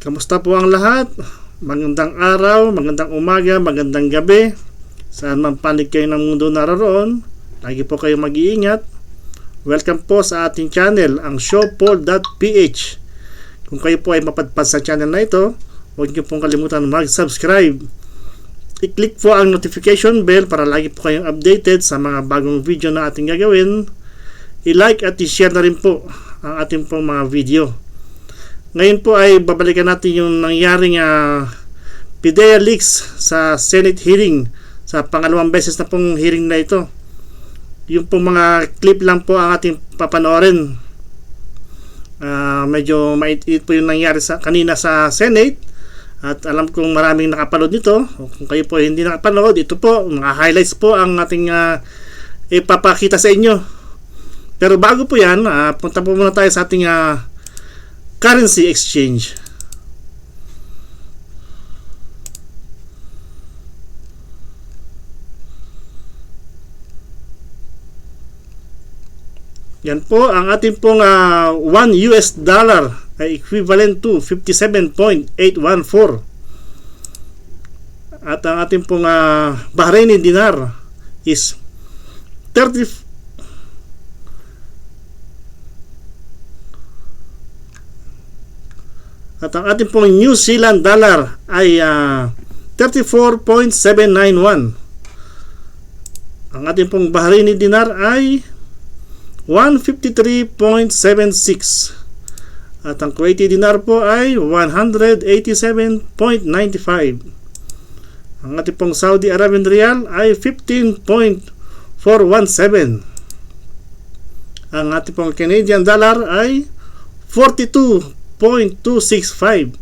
Kamusta po ang lahat? Magandang araw, magandang umaga, magandang gabi. Saan man panig kayo ng mundo naroon, lagi po kayo mag-iingat. Welcome po sa ating channel, ang showpaul.ph. Kung kayo po ay mapadpad sa channel na ito, huwag niyo pong kalimutan mag-subscribe. I-click po ang notification bell para lagi po kayong updated sa mga bagong video na ating gagawin. I-like at i-share na rin po ang ating pong mga video. Ngayon po ay babalikan natin yung nangyaring PIDEA leaks sa Senate hearing, sa pangalawang beses na pong hearing na ito. Yung pong mga clip lang po ang ating papanoorin. Medyo mait-it po yung nangyari kanina sa Senate, at alam kong maraming nakapanood nito. Kung kayo po hindi nakapanood, ito po, mga highlights po ang ating ipapakita sa inyo. Pero bago po yan, punta po muna tayo sa ating currency exchange. Yan po, ang ating pong 1 US dollar ay equivalent to 57.814. At ang ating pong Bahraini dinar is 30. At ang ating pong New Zealand dollar ay 34.791. Ang ating pong Bahraini dinar ay 153.76. At ang Kuwaiti dinar po ay 187.95. Ang ating pong Saudi Arabian Riyal ay 15.417. Ang ating pong Canadian dollar ay 42.265.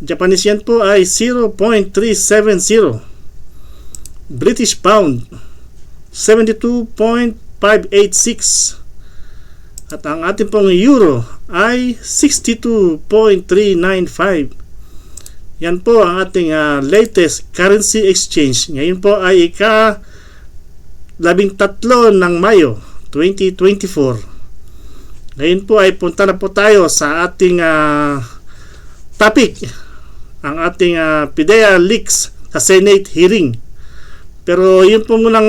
Japanese yen po ay 0.370. British pound 72.586. At ang ating pong euro ay 62.395. Yan po ang ating latest currency exchange. Ngayon po ay ika-13 ng Mayo 2024. Ngayon po ay punta na po tayo sa ating topic, ang ating PIDEA leaks sa Senate hearing. Pero yun pong unang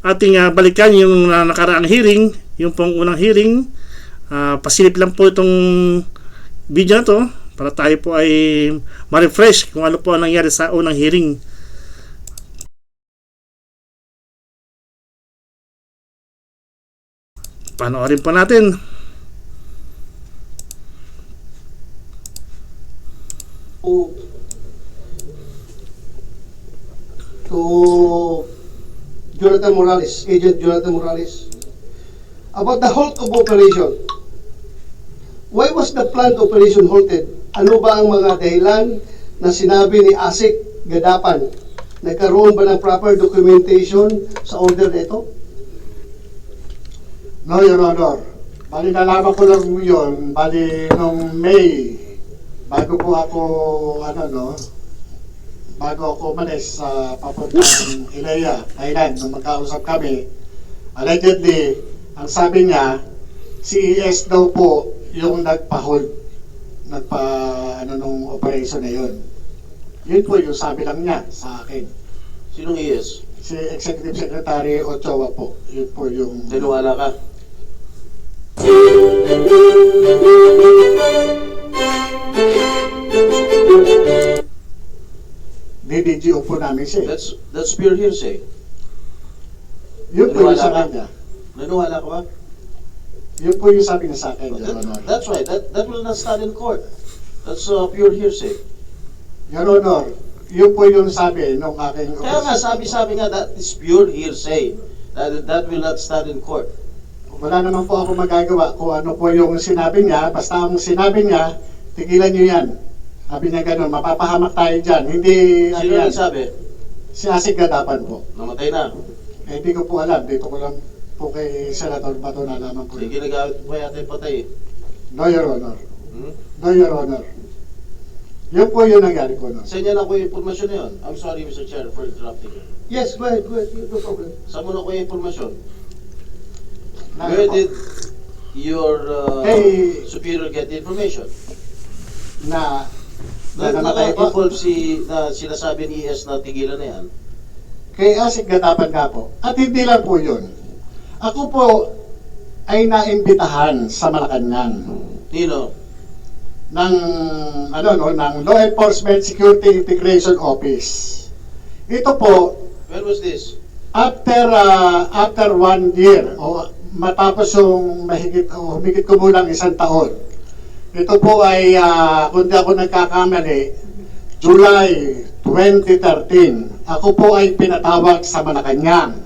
ating balikan, yung nakaraang hearing, yung pong unang hearing, pasilip lang po itong video na to para tayo po ay ma-refresh kung ano po ang nangyari sa unang hearing. Panoorin po natin. To Jonathan Morales, Agent Jonathan Morales, about the halt of operation. Why was the planned operation halted? Ano ba ang mga dahilan na sinabi ni ASIC Gadapan? Nagkaroon ba ng proper documentation sa order nito? No, Your Honor. Bali, nalaman ko lang yun. Bali, nung May, bago po ako, bago ako umalis sa papuntang Ilaya, Thailand, nung magkausap kami, allegedly, ang sabi niya, CES daw po yung nung operation na yun. Yun po yung sabi lang niya sa akin. Sinong ES? Si Executive Secretary Ochoa po. Yun po yung... Tinuwala ka? DDGO po namin siya. That's pure hearsay. Yun po yung sabi niya. Naniwala ka ba? Yun po yung sabi niya sa akin, Your Honor. That's right. That will not stand in court. That's pure hearsay. Your Honor, yun po yung sabi nung aking... Kaya nga, sabi nga, that is pure hearsay. That will not stand in court. Wala naman po ako magagawa kung ano po yung sinabi niya. Basta ang sinabi niya, tigilan niyo yan. Sabi niya ganun, mapapahamak tayo dyan. Hindi... Sino yan. nagsabi? Si ASIC Gadapan po. Namatay na. Hindi ko po alam. Dito ko lang po kay Senator Bato na naman po. Sige, ginagamit mo yata yung patay eh. No, Your Honor. Hmm? No, Your Honor. Yun po yung nangyari po nun. Sa inyo na ko yung informasyon na yun. I'm sorry, Mr. Chair, for interrupting you. Yes, go ahead, no problem. Saan mo na ko yung informasyon? Where did your Hey. superior get the information? na Dahil namatay po. naka-involve sinasabi ni ES na tigilan na yan. Kay Asik Gatapan nga po. At hindi lang po yun. Ako po ay naimbitahan sa Malacanang Nino, ng ng Law Enforcement Security Integration Office. Ito po when was this? after 1 year o matapos yung humigit kumulang 1 taon. Ito po ay kung di ako nagkakamali, July 2013. Ako po ay pinatawag sa Malacanang.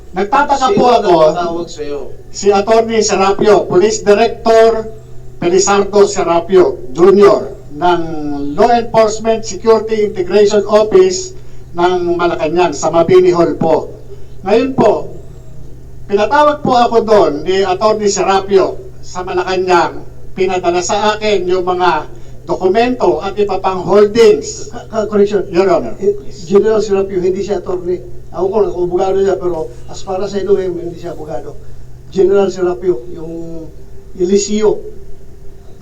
Nagtataka po ako, Tawag sa'yo. si Attorney Serapio, Police Director Pelizardo Serapio Jr. ng Law Enforcement Security Integration Office ng Malacanang sa Mabini Hall po. Ngayon po, pinatawag po ako doon ni Attorney Serapio sa Malacanang. Pinadala sa akin yung mga dokumento at iba pang holdings. Correction. Your Honor. General Serapio, hindi siya attorney. Ako ko lang, abogado siya, pero as para sa Elohim, hindi siya abogado. General Serapio, yung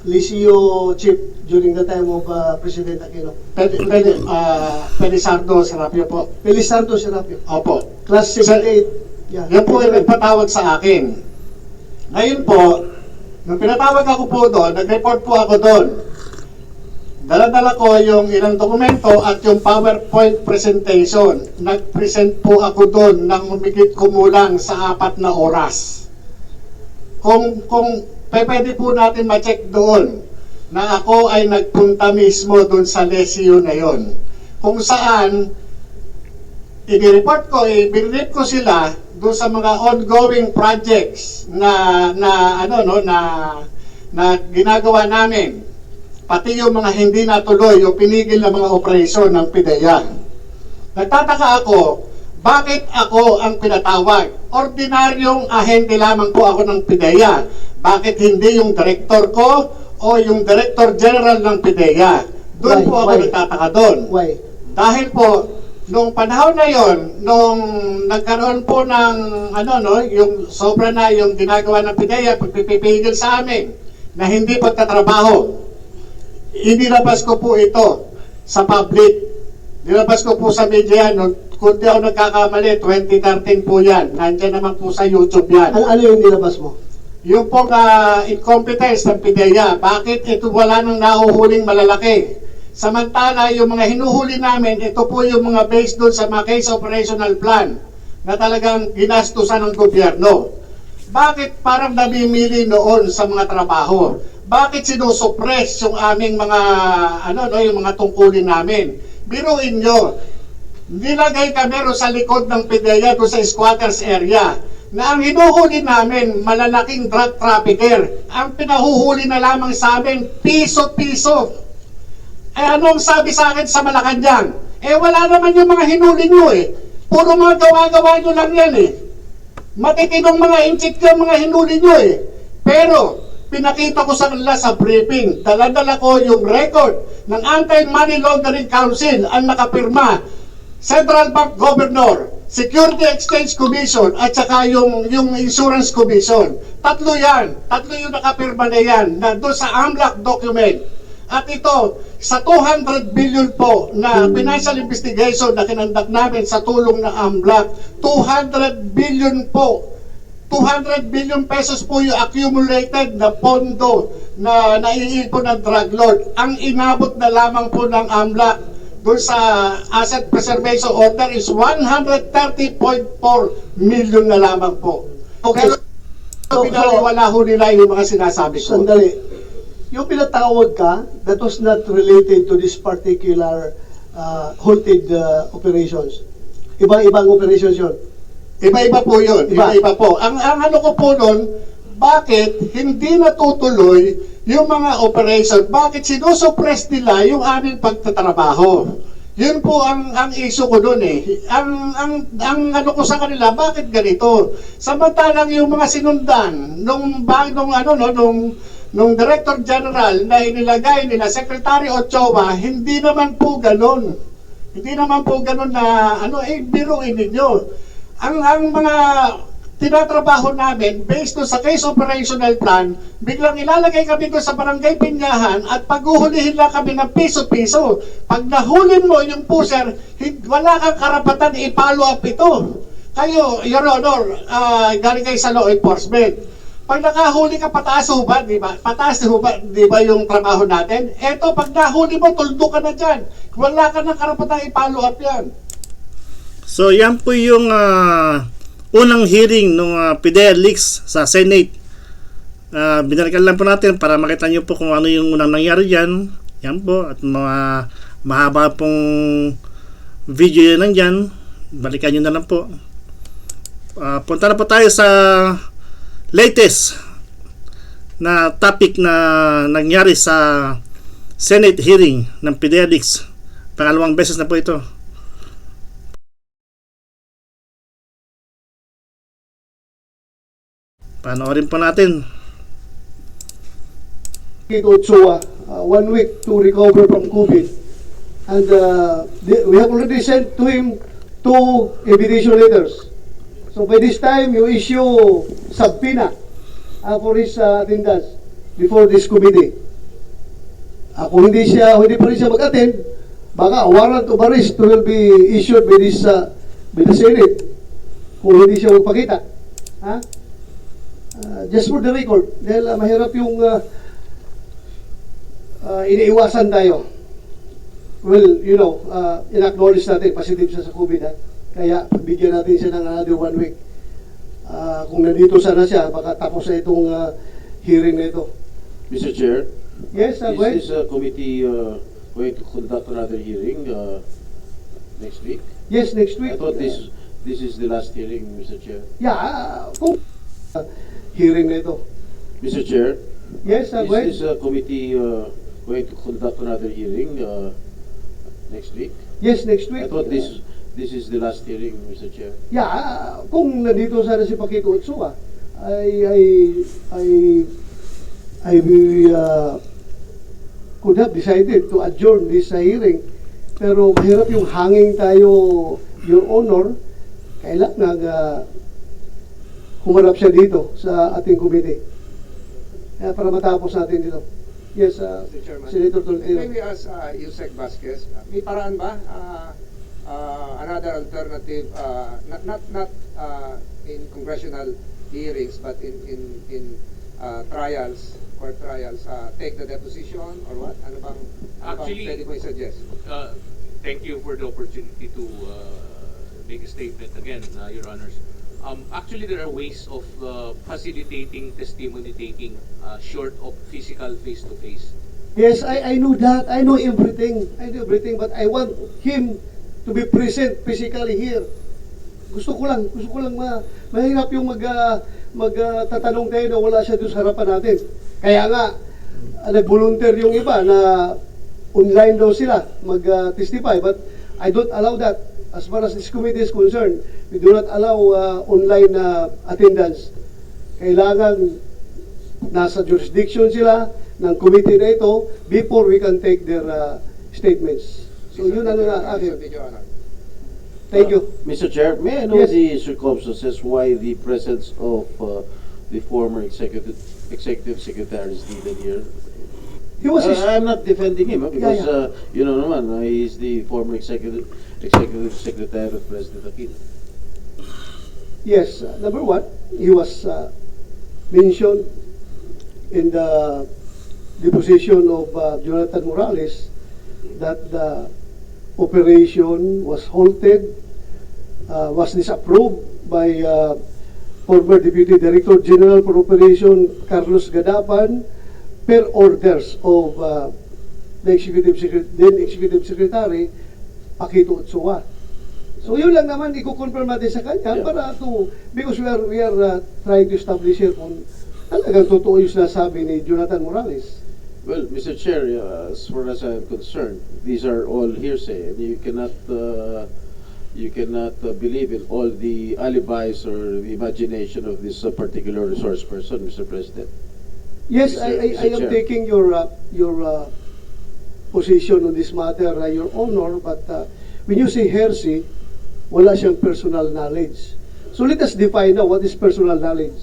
Lisio chief during the time of President Aquino. Pelizardo Serapio po. Pelizardo Serapio. Opo. Class 78. Yeah. Yan po yung nagpatawag sa akin. Ngayon po, nung pinatawag ako po doon, nag-report po ako doon. Dala-dala ko yung ilang dokumento at yung PowerPoint presentation. Nag-present po ako doon ng humigit kumulang sa 4 na oras. Kung pwede po natin ma-check doon na ako ay nagpunta mismo doon sa lesyo na yon. Kung saan, i-report ko, i-brief ko sila doon sa mga ongoing projects na ginagawa namin, pati yung mga hindi natuloy o pinigil na mga operasyon ng PIDEA. Nagtataka ako, bakit ako ang pinatawag? Ordinaryong ahente lamang po ako ng PIDEA. Bakit hindi yung director ko o yung director general ng PIDEA? Doon po ako nagtataka doon. Why? Dahil po, nung panahon na yon, nung nagkaroon po ng yung sobra na yung ginagawa ng PIDEA, pagpipigil sa amin na hindi pagtatrabaho, inilabas ko po ito sa public. Nilabas ko po sa media nung kung di ako nagkakamali, 2013 po yan. Nandiyan naman po sa YouTube yan. Ano yung nilabas mo? Yung pong incompetence ng PIDEA, bakit ito wala nang nahuhuling malalaki? Samantala, yung mga hinuhuli namin, ito po yung mga based doon sa mga case operational plan na talagang ginastusan ng gobyerno. Bakit parang namimili noon sa mga trabaho? Bakit sinusuppress yung aming mga yung mga tungkulin namin? Biruin nyo, nilagay kami sa likod ng PIDEA doon sa squatters area na ang hinuhuli namin malalaking drug trafficker. Ang pinahuhuli na lamang sa amin piso-piso. Anong sabi sa akin sa Malacanang? Wala naman yung mga hinuli nyo Puro mga gawa-gawa nyo lang yan Matitinong mga inchik yung mga hinuli nyo Pero pinakita ko sa kanila sa briefing, dala-dala ko yung record ng Anti-Money Laundering Council ang nakapirma, Central Bank Governor, Security Exchange Commission, at saka yung Insurance Commission. Tatlo yung nakapirma na yan, na doon sa AMLAC document. At ito, sa 200 billion po na financial investigation na kinandak namin sa tulong ng AMLAC, 200 billion po 200 billion pesos po yung accumulated na pondo na naiipon ng drug lord. Ang inabot na lamang po ng AMLAC doon sa Asset Preservation Order is 130.4 million na lamang po. Okay. Pero pinaliwala ho nila yung mga sinasabi ko. Sandali. Yung pinatawag ka, that was not related to this particular halted operations. Ibang operations yun. Iba-iba po yun. Iba-iba po. Ang ano ko po nun, bakit hindi natutuloy yung mga operation? Bakit sinusuppress nila yung aming pagtatrabaho? Yun po ang issue ko dun Ang ano ko sa kanila, bakit ganito? Samantalang yung mga sinundan nung Director General na inilagay nila Secretary Ochoa, hindi naman po ganun. Hindi naman po ganun na biruin ninyo. Ang mga tinatrabaho namin based doon sa case operational plan, biglang ilalagay kami doon sa barangay Pinyahan at paghuhulihin lang kami ng piso-piso. Pag nahulin mo yung pusher, wala kang karapatan i-follow up ito. Kayo, Your Honor, galing kayo sa law enforcement. Pag nakahuli ka, pataas ho ba, di ba? Pataas ho ba, di ba yung trabaho natin? Eto, pag nahuli mo, tuldo ka na dyan. Wala ka ng karapatan i-follow up yan. So yan po yung unang hearing ng PIDEA leaks sa Senate. Binalikan lang po natin para makita nyo po kung ano yung unang nangyari dyan. Yan po, at mga mahaba pong video yun nandyan. Balikan nyo na lang po. Punta na po tayo sa latest na topic na nangyari sa Senate hearing ng PIDEA leaks. Pangalawang beses na po ito. Panoorin po natin. Kito Ochoa, 1 week to recover from COVID. And we have already sent to him 2 invitation letters. So by this time, you issue subpoena for his attendance before this committee. Kung hindi pa rin siya mag-attend, baka a warrant of arrest will be issued by the Senate kung hindi siya magpakita. Ha? Just for the record, dahil mahirap yung iniiwasan tayo. Well, you know, in-acknowledge natin, positive siya sa COVID, ha? Kaya, bigyan natin siya ng another 1 week. Kung nandito sana siya, baka tapos na itong hearing na ito. Mr. Chair, Yes, go ahead. is this committee going to conduct another hearing next week? Yes, next week. I thought this is the last hearing, Mr. Chair. Yeah, kung hearing na ito. Mr. Chair, Yes, go ahead. is this committee going to conduct another hearing next week? Yes, next week. I thought this is the last hearing, Mr. Chair. Yeah, kung nandito sana si Pakito Ochoa, I could have decided to adjourn this hearing. Pero mahirap yung hanging tayo, Your Honor, kailangan humarap siya dito sa ating committee. Kaya para matapos natin dito. Yes, Mr. Chairman. Senator Tolentino. Maybe as Yusek Vasquez, may paraan ba? Another alternative, not in congressional hearings, but in trials, court trials, take the deposition or what? Ano bang Actually, pwede mo i-suggest? Thank you for the opportunity to make a statement again, Your Honors. Actually, there are ways of facilitating testimony taking short of physical face-to-face. Yes, I know that. I know everything. But I want him to be present physically here. Gusto ko lang mahirap yung magtatanong tayo na wala siya doon sa harapan natin. Kaya nga, nag-volunteer yung iba na online daw sila mag-testify. But I don't allow that. As far as this committee is concerned, we do not allow online attendance. Kailangan nasa jurisdiction sila ng committee na ito before we can take their statements. So yun ang akin. Thank you. Mr. Chair, may I know Yes. the circumstances why the presence of the former executive secretary is needed here? He was I'm not defending him because Yeah. you know naman, he's the former executive secretary of President Aquino. Yes, number one, he was mentioned in the deposition of Jonathan Morales that the operation was halted, was disapproved by former Deputy Director General for Operation Carlos Gadapan per orders of the then Executive Secretary Pakito Ochoa. So yun lang naman i-confirm natin sa kanya para because we are trying to establish here kung talagang totoo yung sinasabi ni Jonathan Morales. Well, Mr. Chair, as far as I'm concerned, these are all hearsay, and you cannot believe in all the alibis or the imagination of this particular resource person, Mr. President. Yes, Mr. I am Chair. taking your position on this matter, Your Honor, but when you say hearsay, wala siyang personal knowledge. So let us define now what is personal knowledge.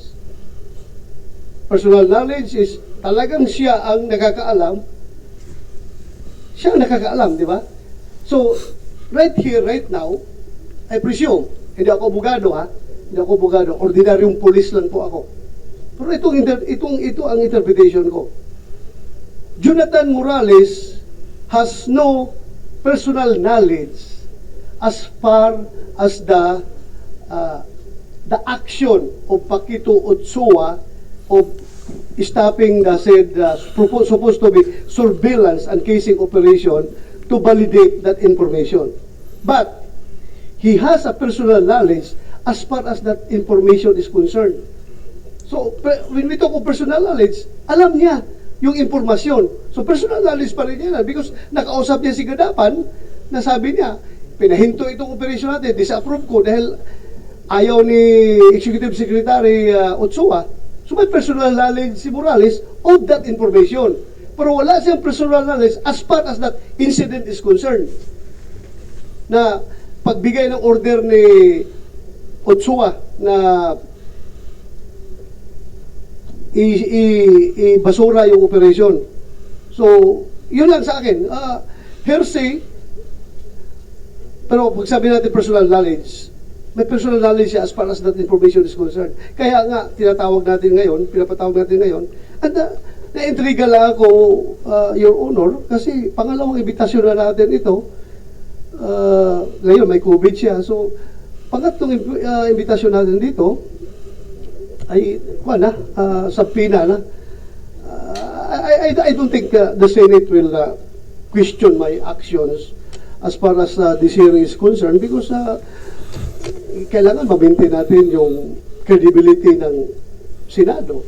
Personal knowledge is talagang siya ang nakakaalam. Siya ang nakakaalam, di ba? So, right here, right now, I presume, hindi ako abogado ha, hindi ako abogado, ordinaryong police lang po ako. Pero ito ang interpretation ko. Jonathan Morales has no personal knowledge as far as the action of Paquito Ochoa of stopping the said supposed to be surveillance and casing operation to validate that information. But he has a personal knowledge as far as that information is concerned. So, when we talk of personal knowledge, alam niya yung impormasyon. So, personal knowledge pa rin yan because nakausap niya si Gadapan na sabi niya, pinahinto itong operation natin, disapprove ko dahil ayaw ni Executive Secretary Ochoa. So, may personal knowledge si Morales of that information. Pero wala siyang personal knowledge as far as that incident is concerned. Na pagbigay ng order ni Ochoa na i-basura yung operation. So, yun lang sa akin. Hearsay, pero pag sabi natin personal knowledge, may personal knowledge siya as far as that information is concerned. Kaya nga, pinapatawag natin ngayon, at na-intriga lang ako, Your Honor, kasi pangalawang imbitasyon na natin ito, ngayon may COVID siya, so pangatlong imbitasyon natin dito, ay subpoena na. I don't think the Senate will question my actions as far as this hearing is concerned because kailangan ma-maintain natin yung credibility ng Senado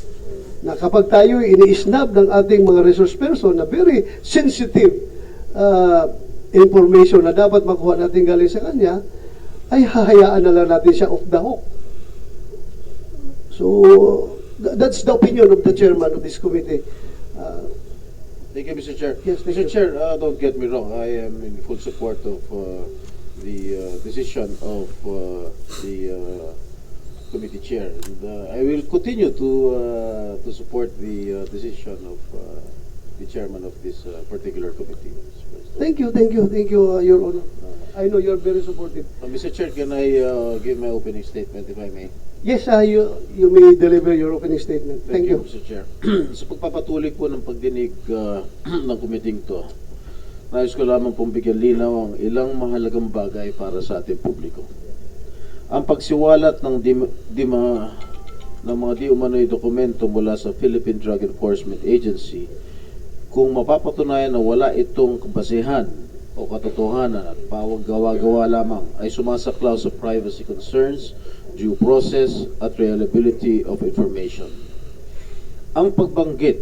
na kapag tayo ini-snub ng ating mga resource person na very sensitive information na dapat makuha natin galing sa kanya, ay hahayaan na lang natin siya off the hook. So, that's the opinion of the chairman of this committee. Thank you, Mr. Chair. Yes, thank Mr. you. Chair, don't get me wrong. I am in full support of the decision of the committee chair. And I will continue to support the decision of the chairman of this particular committee. Thank you, Your Honor. I know you're very supportive. Mr. Chair, can I give my opening statement, if I may? Yes, you may deliver your opening statement. Thank you. Mr. Chair. Sa pagpapatuloy po ng pagdinig ng kumiting to, nais ko lamang pong bigyan linaw ang ilang mahalagang bagay para sa ating publiko. Ang pagsiwalat ng mga di umano'y dokumento mula sa Philippine Drug Enforcement Agency, kung mapapatunayan na wala itong kabasehan o katotohanan at pawag-gawa-gawa lamang, ay sumasaklaw sa privacy concerns, due process at reliability of information. Ang pagbanggit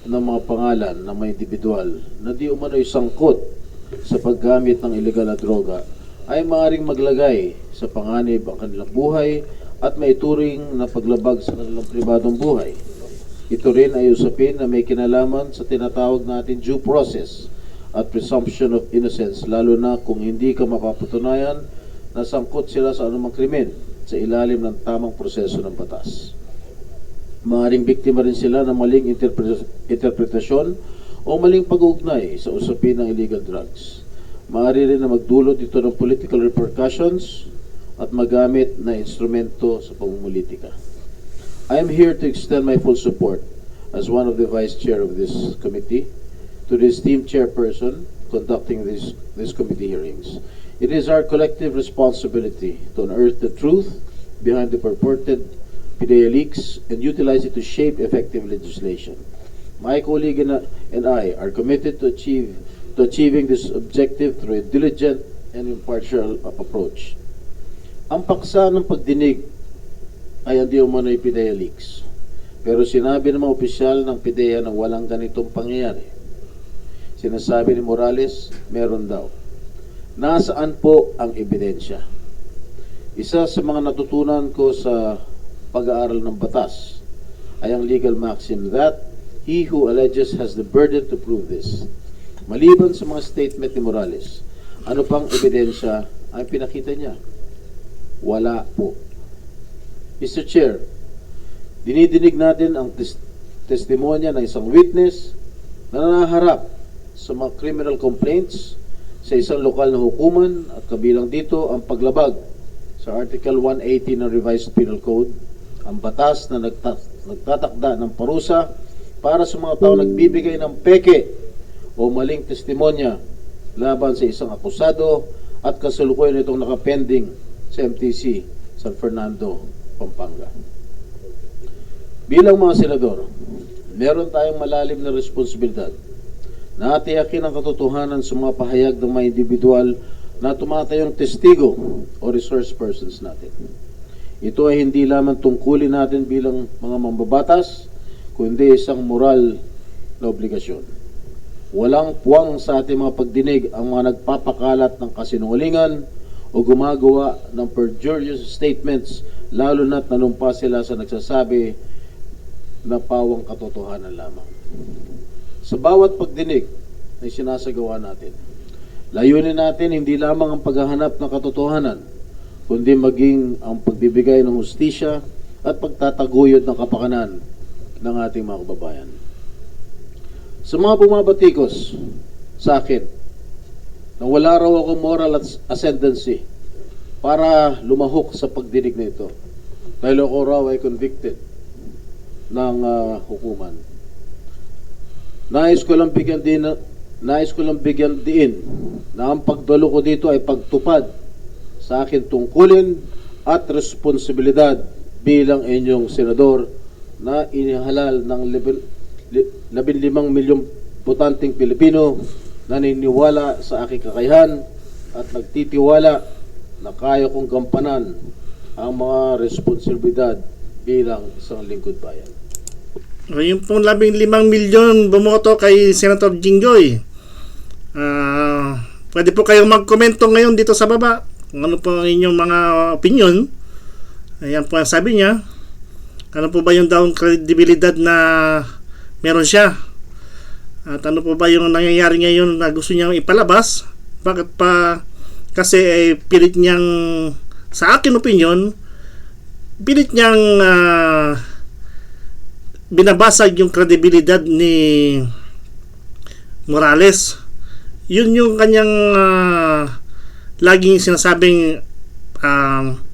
ng mga pangalan ng mga individual na di umano'y sangkot sa paggamit ng ilegal na droga ay maaaring maglagay sa panganib ang kanilang buhay at may turing na paglabag sa kanilang pribadong buhay. Ito rin ay usapin na may kinalaman sa tinatawag natin due process at presumption of innocence, lalo na kung hindi ka mapapatunayan na sangkot sila sa anumang krimen sa ilalim ng tamang proseso ng batas. Maaaring biktima rin sila ng maling interpretasyon o maling pag-uugnay sa usapin ng illegal drugs. Maaari rin na magdulot ito ng political repercussions at magamit na instrumento sa pamumulitika. I am here to extend my full support as one of the vice chair of this committee to the esteemed chairperson conducting these committee hearings. It is our collective responsibility to unearth the truth behind the purported PDEA leaks and utilize it to shape effective legislation. My colleague and I are committed to achieving this objective through a diligent and impartial approach. Ang paksa ng pagdinig ay hindi umano'y PDEA leaks. Pero sinabi ng mga opisyal ng PDEA na walang ganitong pangyayari. Sinasabi ni Morales, meron daw. Nasaan po ang ebidensya? Isa sa mga natutunan ko sa pag-aaral ng batas ay ang legal maxim that he who alleges has the burden to prove this. Maliban sa mga statement ni Morales, ano pang ebidensya ang pinakita niya? Wala po. Mr. Chair, dinidinig natin ang testimonya ng isang witness na naharap sa mga criminal complaints sa isang lokal na hukuman at kabilang dito ang paglabag sa Article 180 ng Revised Penal Code, ang batas na nagtatakda ng parusa para sa mga tao nagbibigay ng peke o maling testimonya laban sa isang akusado at kasalukuyan itong nakapending sa MTC San Fernando, Pampanga. Bilang mga senador, meron tayong malalim na responsibilidad na atiyakin ang katotohanan sa mga pahayag ng mga individual na tumatayong testigo o resource persons natin. Ito ay hindi lamang tungkulin natin bilang mga mambabatas, kundi isang moral na obligasyon. Walang puwang sa ating mga pagdinig ang mga nagpapakalat ng kasinungalingan o gumagawa ng perjurious statements, lalo na't nanumpa sila sa nagsasabi na pawang katotohanan lamang. Sa bawat pagdinig na sinasagawa natin, layunin natin hindi lamang ang paghahanap ng katotohanan, kundi maging ang pagbibigay ng hustisya at pagtataguyod ng kapakanan ng ating mga kababayan. Sa mga bumabatikos sa akin na wala raw ako moral ascendancy para lumahok sa pagdinig na ito dahil ako raw ay convicted ng hukuman, nais ko lang bigyan diin na ang pagdalo ko dito ay pagtupad sa akin tungkulin at responsibilidad bilang inyong senador na inihalal ng 15 milyong botanteng Pilipino na naniniwala sa aking kakayahan at nagtitiwala na kaya kong gampanan ang mga responsibilidad bilang isang lingkod bayan. Yung pong 15 milyon bumoto kay Senator Jinggoy. Pwede po kayong magkomento ngayon dito sa baba kung ano po ang inyong mga opinion. Ayan po ang sabi niya. Ano po ba yung down credibility na meron siya? At ano po ba yung nangyayari ngayon na gusto niyang ipalabas? Bakit pa kasi pilit niyang, sa akin opinion, pilit niyang binabasag yung kredibilidad ni Morales. Yun yung kanyang laging sinasabing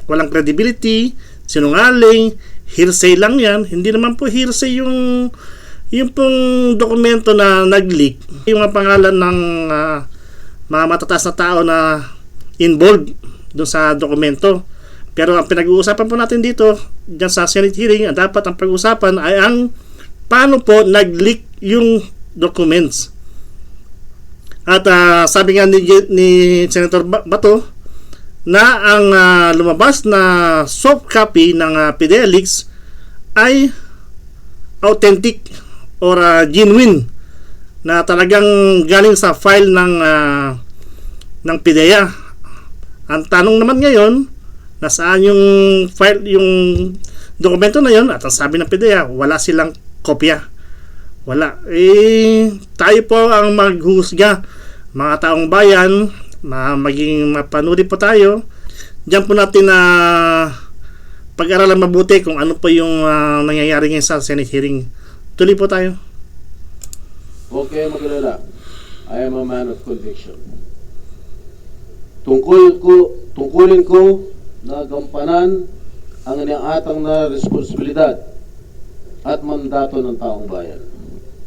walang credibility, sinungaling, hearsay lang yan. Hindi naman po hearsay yung pong dokumento na nag-leak. Yung mga pangalan ng mga matataas na tao na involved doon sa dokumento. Pero ang pinag-uusapan po natin dito, dyan sa Senate hearing, dapat ang pag-uusapan ay ang paano po nag-leak yung documents. At sabi nga ni Senator Bato na ang lumabas na soft copy ng PDLX ay authentic or genuine na talagang galing sa file ng PIDEA. Ang tanong naman ngayon, nasaan yung file, yung dokumento na yun? At ang sabi ng PIDEA, wala silang kopya. Wala. Tayo po ang maghusga, mga taong bayan, maging mapanuri po tayo. Diyan po natin na pag-aralan mabuti kung ano po yung nangyayari ngayon sa Senate hearing. Tuloy po tayo. Okay, magalala. I am a man of conviction. Tungkulin ko na gampanan ang iniatang na responsibilidad at mandato ng taong bayan.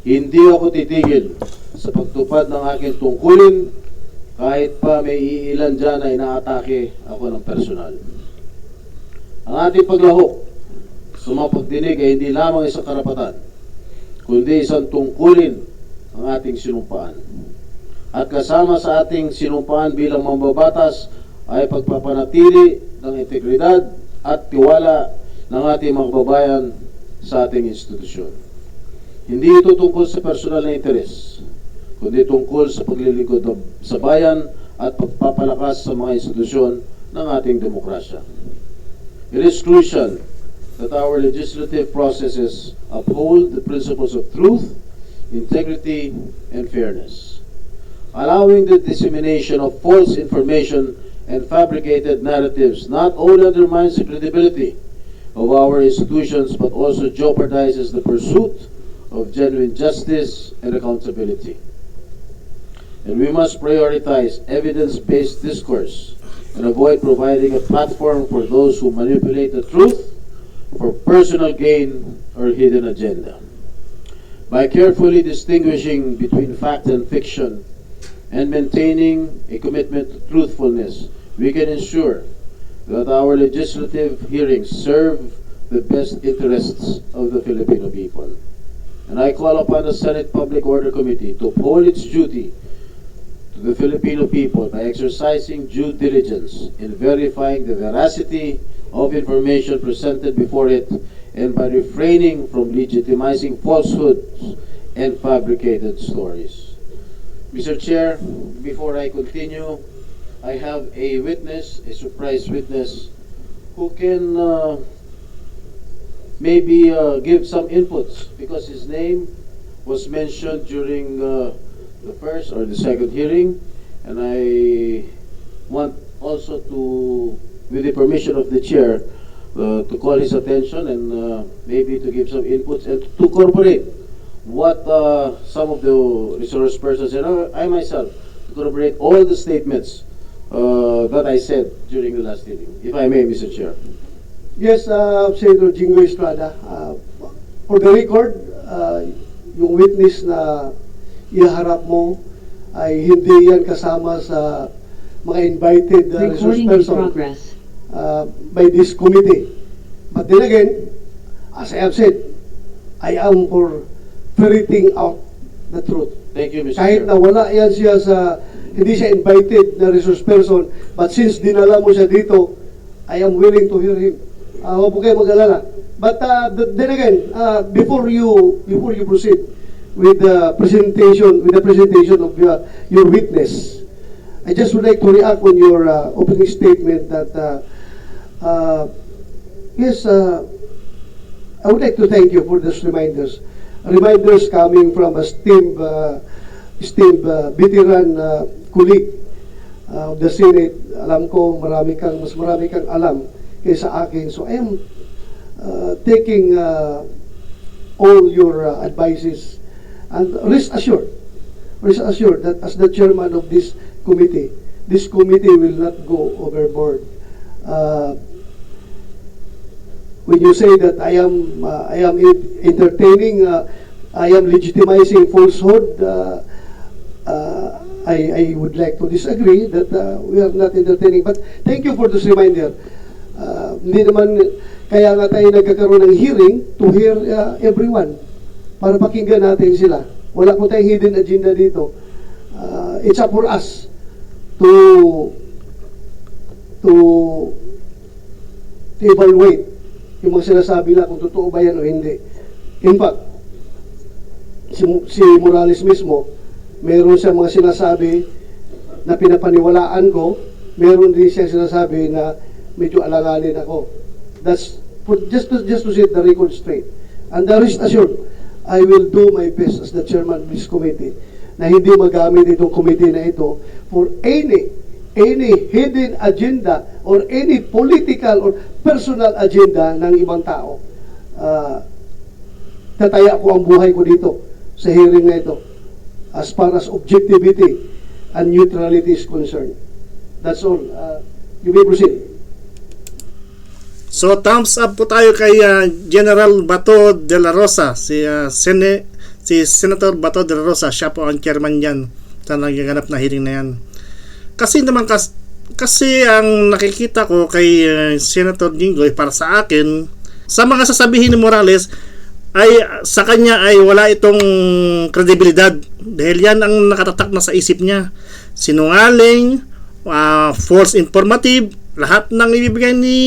Hindi ako titigil sa pagtupad ng aking tungkulin kahit pa may iilan dyan na inaatake ako ng personal. Ang ating paglahok sa mga pagdinig ay hindi lamang isang karapatan, kundi isang tungkulin ang ating sinumpaan. At kasama sa ating sinumpaan bilang mambabatas ay pagpapanatili ng integridad at tiwala ng ating mga kababayan sa ating institusyon. Hindi ito tungkol sa personal na interes, kundi tungkol sa paglilingkod sa bayan at pagpapalakas sa mga institusyon ng ating demokrasya. It is crucial that our legislative processes uphold the principles of truth, integrity, and fairness. Allowing the dissemination of false information and fabricated narratives not only undermines the credibility of our institutions, but also jeopardizes the pursuit of genuine justice and accountability. And we must prioritize evidence-based discourse and avoid providing a platform for those who manipulate the truth for personal gain or hidden agenda. By carefully distinguishing between fact and fiction and maintaining a commitment to truthfulness, we can ensure that our legislative hearings serve the best interests of the Filipino people. And I call upon the Senate Public Order Committee to uphold its duty to the Filipino people by exercising due diligence in verifying the veracity of information presented before it and by refraining from legitimizing falsehoods and fabricated stories. Mr. Chair, before I continue, I have a witness, a surprise witness, who can maybe give some inputs because his name was mentioned during the first or the second hearing, and I want also to, with the permission of the chair, to call his attention and maybe to give some inputs and to corroborate what some of the resource persons and I myself to corroborate all the statements that I said during the last hearing. If I may, Mr. Chair. Yes, Senator Jingo Estrada, for the record, yung witness na iharap mo ay hindi yan kasama sa mga invited resource Recording in person progress. by this committee. But then again, as I have said, I am for ferreting out the truth. Thank you, Mr. Kahit Chair. na wala yan siya sa, hindi siya invited na resource person, but since dinala mo siya dito, I am willing to hear him. Huwag po kayo mag-alala. But then again, before you proceed with the presentation of your witness, I just would like to react on your opening statement that yes, I would like to thank you for those reminders. Reminders coming from a esteemed veteran colleague of the Senate. Alam ko mas marami kang alam kaysa akin. So I am taking all your advices and rest assured that as the chairman of this committee will not go overboard. When you say that I am entertaining, I am legitimizing falsehood, I would like to disagree that we are not entertaining. But thank you for this reminder. Hindi naman kaya nga tayo nagkakaroon ng hearing to hear everyone para pakinggan natin sila. Wala po tayong hidden agenda dito. It's up for us to evaluate yung mga sinasabi lang kung totoo ba yan o hindi. In fact, si Morales mismo, meron siya mga sinasabi na pinapaniwalaan ko, meron din siya sinasabi na medyo alanganin ako. That's for, just to set the record straight. And rest assured, I will do my best as the chairman of this committee na hindi magamit itong committee na ito for any hidden agenda or any political or personal agenda ng ibang tao. Tataya ko ang buhay ko dito sa hearing na ito as far as objectivity and neutrality is concerned. That's all. You may proceed. So thumbs up po tayo kay General Bato de la Rosa, si Senator Bato de la Rosa. Siya po ang chairman niyan sa nagaganap na hearing na yan. Kasi naman kasi ang nakikita ko kay Senator Jinggoy, para sa akin, sa mga sasabihin ni Morales ay sa kanya ay wala itong kredibilidad dahil yan ang nakatatak na sa isip niya. Sinungaling, false informative, lahat ng ibibigay ni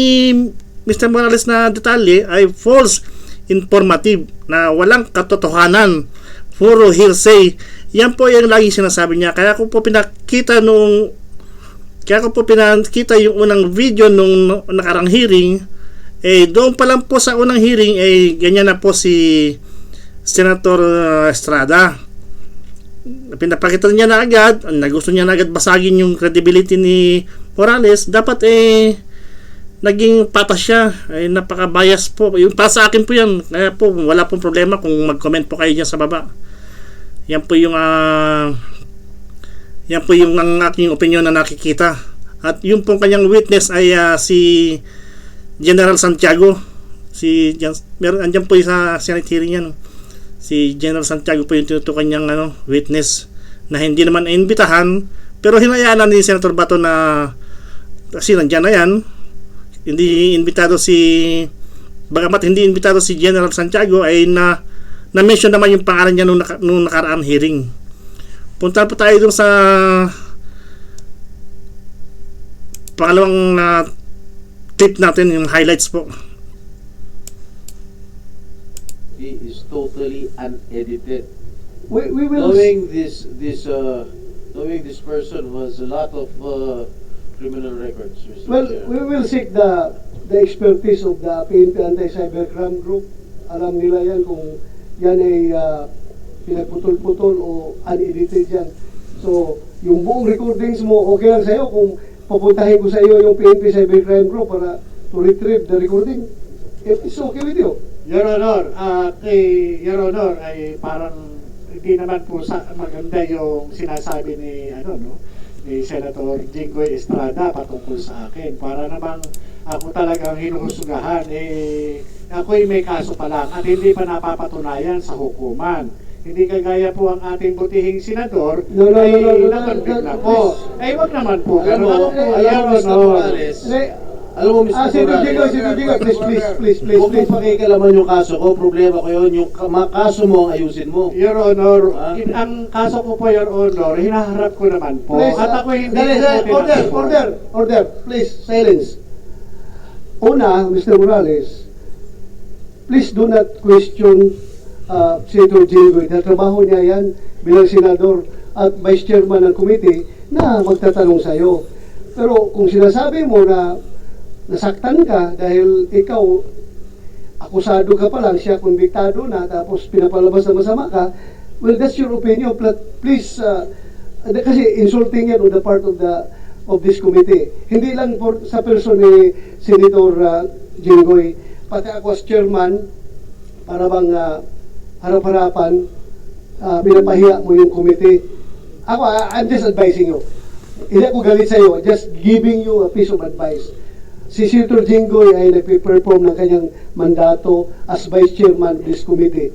Mr. Morales na detalye ay false informative na walang katotohanan, puro hearsay. Yan po yung lagi sinasabi niya. Kaya ko po pinakita yung unang video nung nakarang hearing. Doon pa lang po sa unang hearing ganyan na po si Senator Estrada. Pinapakita niya na agad, gusto niya na agad basagin yung credibility ni Morales. Dapat naging patas siya, ay napaka-bias po. Yung para sa akin po yan, kaya po wala pong problema kung mag-comment po kayo dyan sa baba. Yan po yung ang aking opinion na nakikita. At yung pong kanyang witness ay si General Santiago. Andyan po yung sa Senate hearing yan. Si General Santiago po yung tinutukan niyang witness na hindi naman imbitahan, pero hinayaan na ni Senator Bato na kasi nandyan na yan. Hindi imbitado bagamat hindi imbitado si General Santiago, ay na-mention naman yung pangalan niya nung nakaraan hearing. Punta po tayo dun sa pangalawang clip natin, yung highlights po. He is totally unedited. We will Knowing this person who has a lot of criminal records, Mr. Well, Chair. we will seek the expertise of the PNP Anti-Cybercrime Group. Alam nila yan kung yan ay pinagputol-putol o unedited yan. So, yung buong recordings mo, okay lang sa'yo kung pupuntahin ko sa iyo yung PNP Cybercrime Group para to retrieve the recording. It's okay with you. Your Honor, Your Honor, ay parang hindi naman po maganda yung sinasabi ni Senator Jinggoy Estrada patungkol sa akin. Para namang ako talagang hinuhusgahan, ako'y may kaso pa lang at hindi pa napapatunayan sa hukuman. Hindi kagaya po ang ating butihing senador nakonvict na po. Ay, wag naman po. Alam mo, Mr. Morales, alam mo, Mr. Morales, Please. huwag mong pakikalaman yung kaso ko, problema ko yun, yung kaso mo ang ayusin mo. Your Honor, ang kaso ko po, Your Honor, hinaharap ko naman po. Please, At ako hindi po order, please, silence. Una, Mr. Morales, please do not question Senator Jinggoy. Trabaho niya yan bilang senador at vice chairman ng committee na magtatanong sa iyo. Pero kung sinasabi mo na nasaktan ka dahil ikaw akusado ka pa lang, siya konbiktado na, tapos pinapalabas na masama ka, well, that's your opinion. Please, kasi insulting yan on the part of this committee. Hindi lang sa person ni Senator Jinggoy, pati ako as chairman, para bang harap-harapan, pinapahiya mo yung committee. I'm just advising you. Hindi ako galit sa iyo, just giving you a piece of advice. Si Senator Jinggoy ay nagpe-perform ng kanyang mandato as vice chairman of this committee.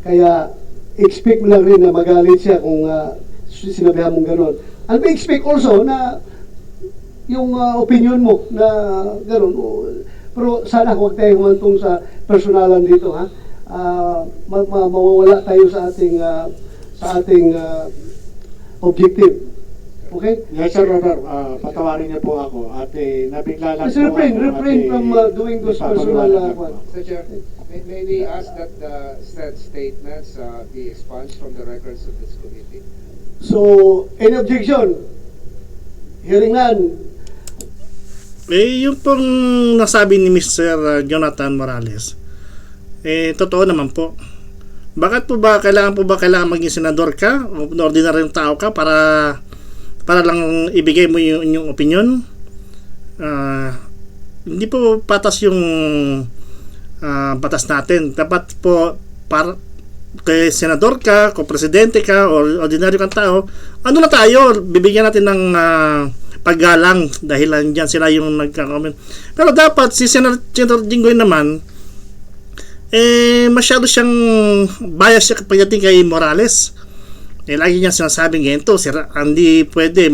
Kaya expect mo lang rin na magalit siya kung sinabihan mong gano'n. And we expect also na yung opinion mo na gano'n. Pero sana huwag tayo humantong sa personalan dito, ha? Mawawala tayo sa ating objective. Okay? Yes, Sir Honor, patawarin niyo po ako at nabigla lang Mr. po refrain from doing those personal Mr. Chair, may we ask that the said statements be expunged from the records of this committee? So, any objection? Hearing none. Yung pong nasabi ni Mr. Jonathan Morales, totoo naman po. Bakit po ba kailangan maging senador ka o ordinaryong tao ka para lang ibigay mo yung inyong opinion? Hindi po patas yung batas natin. Dapat po kay senador ka, kung presidente ka o ordinaryo kang tao, ano na tayo, bibigyan natin ng paggalang dahil andyan sila yung nagka-comment. Pero dapat si Senator Jinggoy naman masyado siyang bias siya pagdating kay Morales. Lagi niya sinasabing ganito, hindi pwede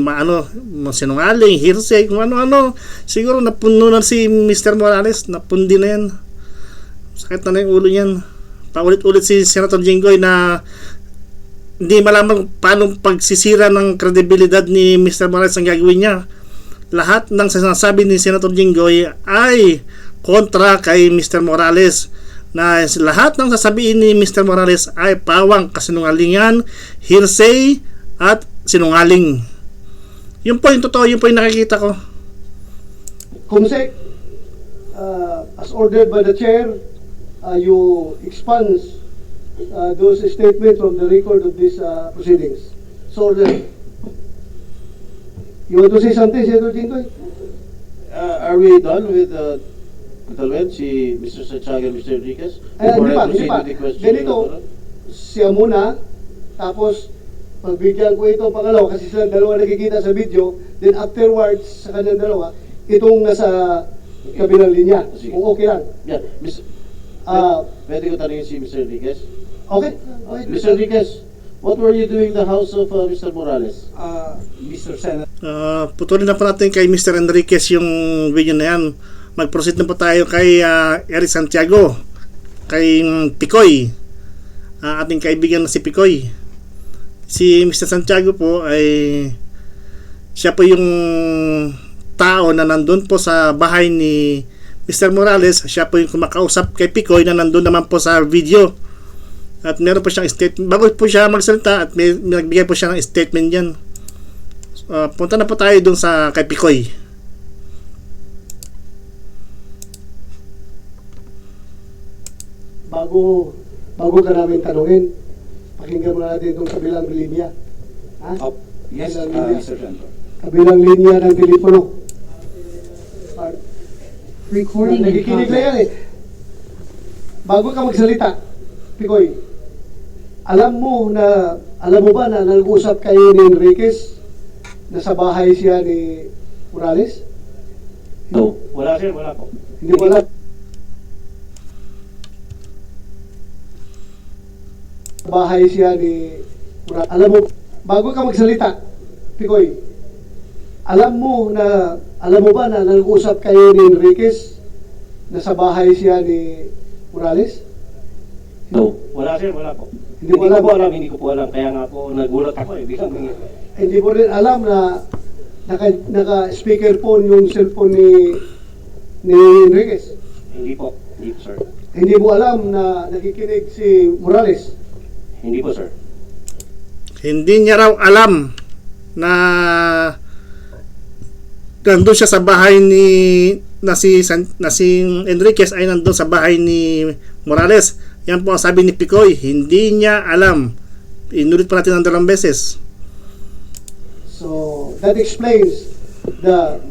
sinungaling, hearsay, kung ano-ano. Siguro napuno na si Mr. Morales, napundi na yan. Sakit na yung ulo niyan. Paulit-ulit si Senator Jinggoy na hindi malaman paano pagsisira ng kredibilidad ni Mr. Morales ang gagawin niya. Lahat ng sinasabi ni Senator Jinggoy ay kontra kay Mr. Morales, na lahat ng sasabihin ni Mr. Morales ay pawang kasinungalingan, hearsay at sinungaling. Yun po yung totoo, yun po yung nakikita ko. Comsec, as ordered by the chair, you expunge those statements from the record of these proceedings. So ordered. You want to say something, Senator Jinggoy? Are we done with Talwed, si Mr. Santiago and Mr. Enriquez? Before Hindi I pa, hindi proceed pa. with the question, Ganito, Your Honor? siya muna, tapos pagbigyan ko ito pangalawa kasi silang dalawa nakikita sa video, then afterwards sa kanyang dalawa, itong nasa kabilang linya. Sige. Kung okay lang. Yeah, Mr. Ah, Pwede ko tanongin si Mr. Enriquez? okay? Okay. Mr. Enriquez, what were you doing in the house of Mr. Morales? Mr. Senator, Putulin na po natin kay Mr. Enriquez yung video na yan. Mag-proceed na po tayo kay Eric Santiago, kay Picoy, ating kaibigan na si Picoy. Si Mr. Santiago po ay siya po yung tao na nandun po sa bahay ni Mr. Morales. Siya po yung kumakausap kay Picoy na nandun naman po sa video. At meron po siyang statement. Bago po siya magsalita at may nagbigay po siya ng statement yan. Punta na po tayo dun sa kay Picoy. Bago ka namin tanungin, pakinggan mo natin itong kabilang linya. Ha? yes, Kabilang linya. Mr. Senator. Kabilang linya ng telepono. Recording in Nakikinig na progress. yan eh. Bago ka magsalita, Picoy, alam mo ba na nag-usap kayo ni Enriquez na sa bahay siya ni Morales? No, wala sir, wala po. Hindi mo alam. Bahay siya ni Morales. Alam mo, bago ka magsalita, Picoy, alam mo ba na nag-usap kayo ni Enriquez na sa bahay siya ni Morales? No, wala sir, wala po. Hindi mo alam. Hindi ko po alam. Kaya nga po nagulat ako eh. Biglang Hindi mo rin alam na naka-speakerphone yung cellphone ni Enriquez. Hindi po sir. Hindi mo alam na nakikinig si Morales. Hindi po sir. Hindi niya raw alam na nandun siya sa bahay na si Enriquez ay nandun sa bahay ni Morales. Yan po ang sabi ni Picoy, hindi niya alam. Inulit pa natin ng 2 beses. So, that explains the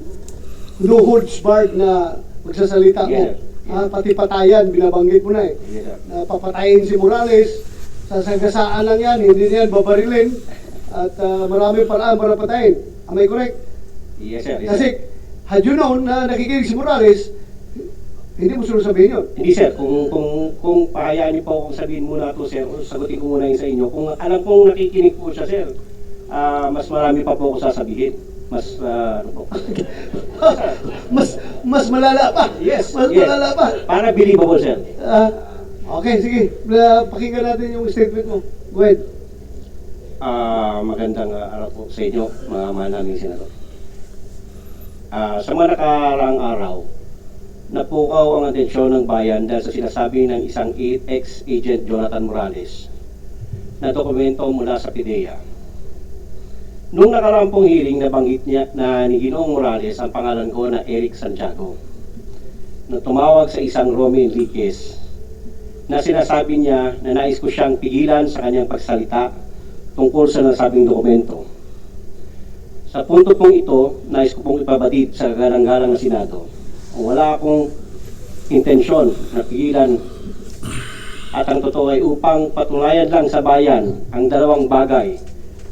no holds barred na magsasalita mo. Yes, Pati patayan, binabanggit mo na eh. Yes sir. Na papatayin si Morales, sasagasaan lang yan, hindi niyan babarilin, at marami paraan para patayin. Am I correct? Yes sir. Yes, Kasi, sir. had you known na nakikinig si Morales, hindi mo sunod sabihin yun. Hindi sir, kung pahayaan niyo po akong sabihin muna to sir, sagutin ko muna yun sa inyo. Kung alam kong nakikinig po siya sir, mas marami pa po ako sasabihin. Mas, ano po. mas malala pa. Yes, Mas yes. malala pa. Para believable sir. Okay, sige. Pakinggan natin yung statement mo. Go ahead. Magandang araw po sa inyo, mga mahal naming senador. Sa mga nakaraang araw, napukaw ang atensyon ng bayan dahil sa sinasabi ng isang ex-agent Jonathan Morales na dokumento mula sa PIDEA. Noong nakaraang pong hearing, nabanggit niya na ni Ginoong Morales ang pangalan ko na Eric Santiago na tumawag sa isang Romy Enriquez na sinasabi niya na nais ko siyang pigilan sa kanyang pagsalita tungkol sa nasabing dokumento. Sa punto pong ito, nais ko pong ipabatid sa galang-galang na Senado. Wala akong intensyon na pigilan at ang totoo ay upang patunayan lang sa bayan ang dalawang bagay.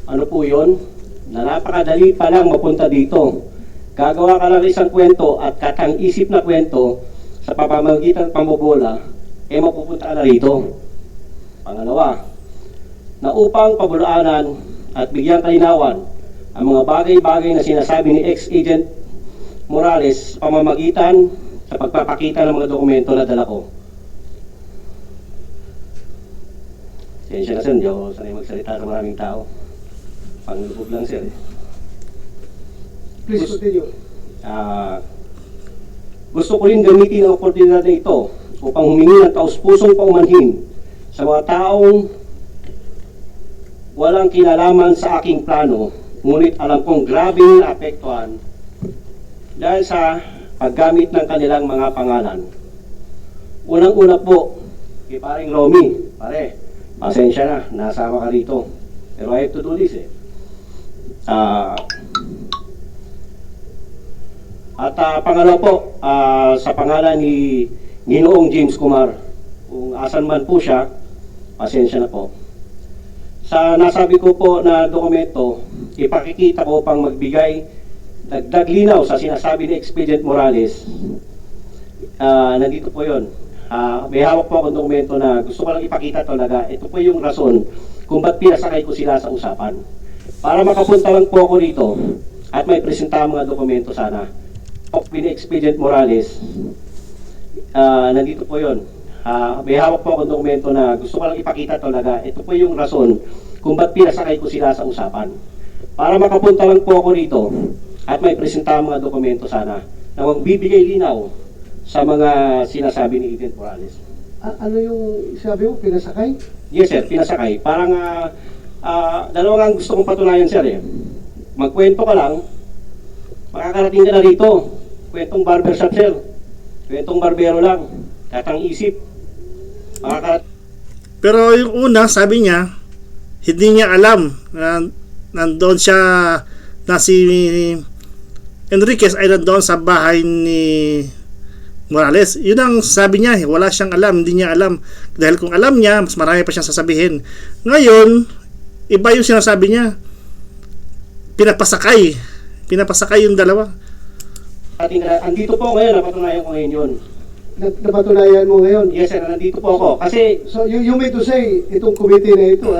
Ano po yun? Na napakadali pa lang mapunta dito. Gagawa ka lang isang kwento at katang-isip na kwento sa pamamagitan ng pambobola, mapupunta ka na rito. Pangalawa, na upang pabulaanan at bigyang kalinawan ang mga bagay-bagay na sinasabi ni ex-agent Morales sa pamamagitan sa pagpapakita ng mga dokumento na dala ko. Sensya na sir, hindi ako sanay magsalita sa maraming tao. Panglubog lang sir. Please continue. Gusto ko rin gamitin ang oportunidad na ito upang humingi ng taus-pusong paumanhin sa mga taong walang kinalaman sa aking plano, ngunit alam kong grabing naapektuhan dahil sa paggamit ng kanilang mga pangalan. Unang-una po, kay paring Romy, pare, pasensya na, nasama ka rito. Pero I have to do this eh. At At pangalawa po, sa pangalan ni Ginoong James Kumar, kung asan man po siya, pasensya na po. Sa nasabi ko po na dokumento, ipakikita ko pang magbigay dagdag linaw sa sinasabi ni Expedient Morales. Nandito po yun. May hawak po akong dokumento na gusto ko lang ipakita talaga. Ito po yung rason kung ba't pinasakay ko sila sa usapan. Para makapunta lang po ako rito at may presenta mga dokumento sana. Ni Expedient Morales, nandito po yun. May hawak po akong dokumento na gusto ko lang ipakita talaga. Ito po yung rason kung ba't pinasakay ko sila sa usapan. Para makapunta lang po ako rito at may presenta mga dokumento sana na magbibigay linaw sa mga sinasabi ni Agent Morales. Ano yung sabi mo, pinasakay? Yes sir, pinasakay. Parang dalawa nga ang gusto kong patunayan sir eh. Magkwento ka lang, makakarating ka na rito. Kwentong barbershop sir. Kwentong barbero lang. Katang isip. Pero yung una, sabi niya, hindi niya alam na nandoon siya, na si Enriquez ay nandoon sa bahay ni Morales. Yun ang sabi niya, wala siyang alam, hindi niya alam. Dahil kung alam niya, mas marami pa siyang sasabihin. Ngayon, iba yung sinasabi niya. Pinapasakay yung dalawa. Andito po ngayon, napatunayan ko ngayon yun. Napatunayan mo ngayon? Yes sir, nandito po ako. Kasi, So you mean to say, itong committee na ito